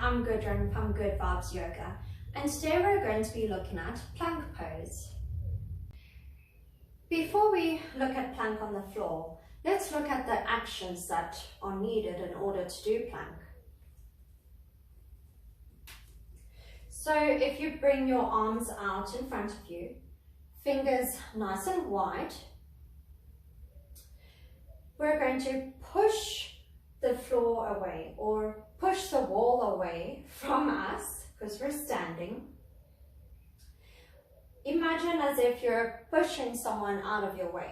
I'm Good from Good Vibes Yoga, and today we're going to be looking at plank pose. Before we look at plank on the floor, let's look at the actions that are needed in order to do plank. So if you bring your arms out in front of you, fingers nice and wide, we're going to push the floor away or push the wall away from us because we're standing. Imagine as if you're pushing someone out of your way.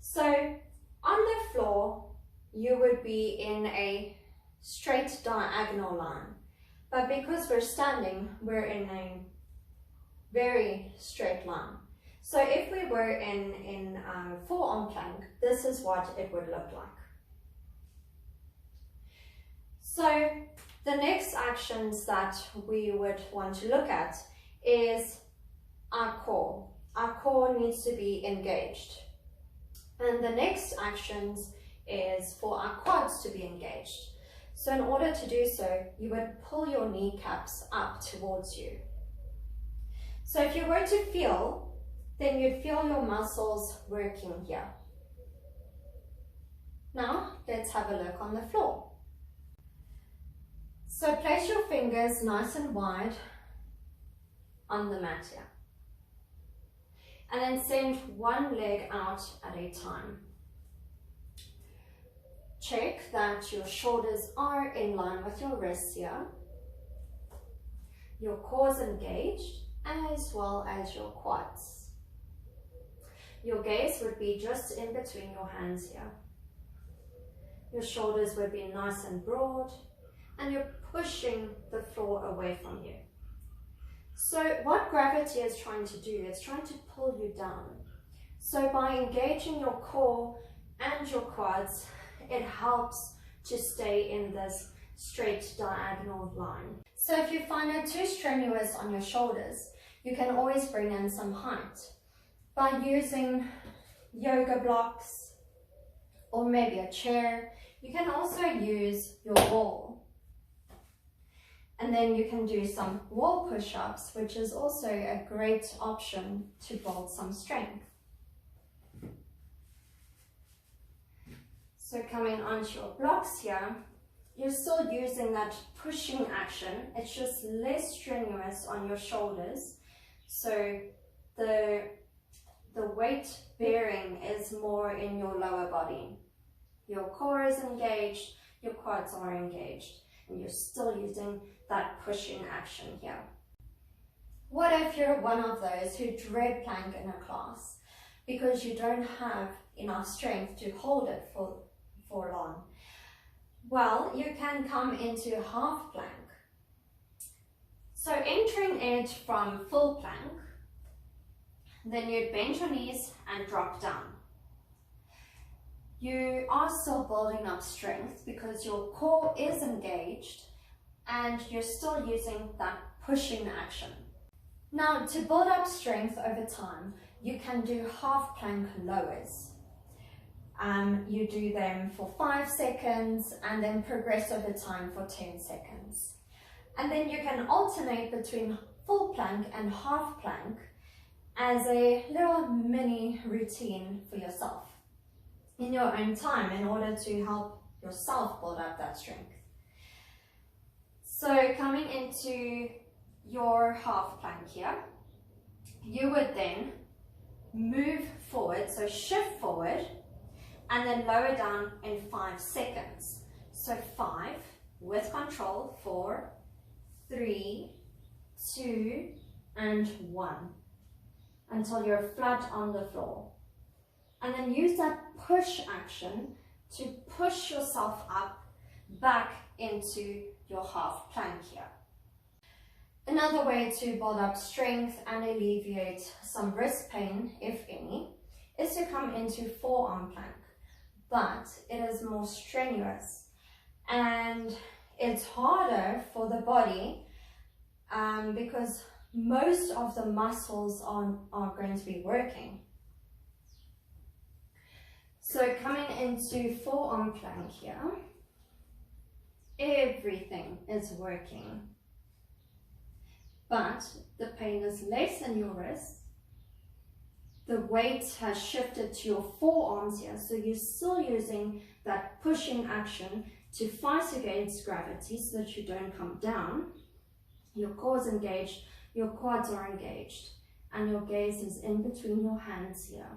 So on the floor, you would be in a straight diagonal line. But because we're standing, we're in a very straight line. So if we were in forearm plank, this is what it would look like. So the next actions that we would want to look at is our core. Our core needs to be engaged. And the next actions is for our quads to be engaged. So in order to do so, you would pull your kneecaps up towards you. So if you were to feel, then you'd feel your muscles working here. Now, let's have a look on the floor. So place your fingers nice and wide on the mat here. And then send one leg out at a time. Check that your shoulders are in line with your wrists here. Your core is engaged as well as your quads. Your gaze would be just in between your hands here. Your shoulders would be nice and broad, and you're pushing the floor away from you. So what gravity is trying to do, it's trying to pull you down. So by engaging your core and your quads, it helps to stay in this straight diagonal line. So if you find it too strenuous on your shoulders, you can always bring in some height by using yoga blocks or maybe a chair. You can also use your wall. And then you can do some wall push-ups, which is also a great option to build some strength. So coming onto your blocks here, you're still using that pushing action. It's just less strenuous on your shoulders. So the weight bearing is more in your lower body. Your core is engaged, your quads are engaged, and you're still using that pushing action here. What if you're one of those who dread plank in a class because you don't have enough strength to hold it for long? Well, you can come into half plank. So entering it from full plank, then you'd bend your knees and drop down. You are still building up strength because your core is engaged and you're still using that pushing action. Now, to build up strength over time, you can do half plank lowers. You do them for 5 seconds and then progress over time for 10 seconds. And then you can alternate between full plank and half plank as a little mini routine for yourself in your own time in order to help yourself build up that strength. So coming into your half plank here, you would then move forward, so shift forward and then lower down in 5 seconds. So 5 with control, 4, 3, 2 and 1 until you're flat on the floor. And then use that push action to push yourself up back into your half plank here. Another way to build up strength and alleviate some wrist pain, if any, is to come into forearm plank. But it is more strenuous and it's harder for the body because most of the muscles are going to be working. So coming into forearm plank here, everything is working. But the pain is less in your wrists. The weight has shifted to your forearms here, so you're still using that pushing action to fight against gravity so that you don't come down. Your core is engaged, your quads are engaged, and your gaze is in between your hands here.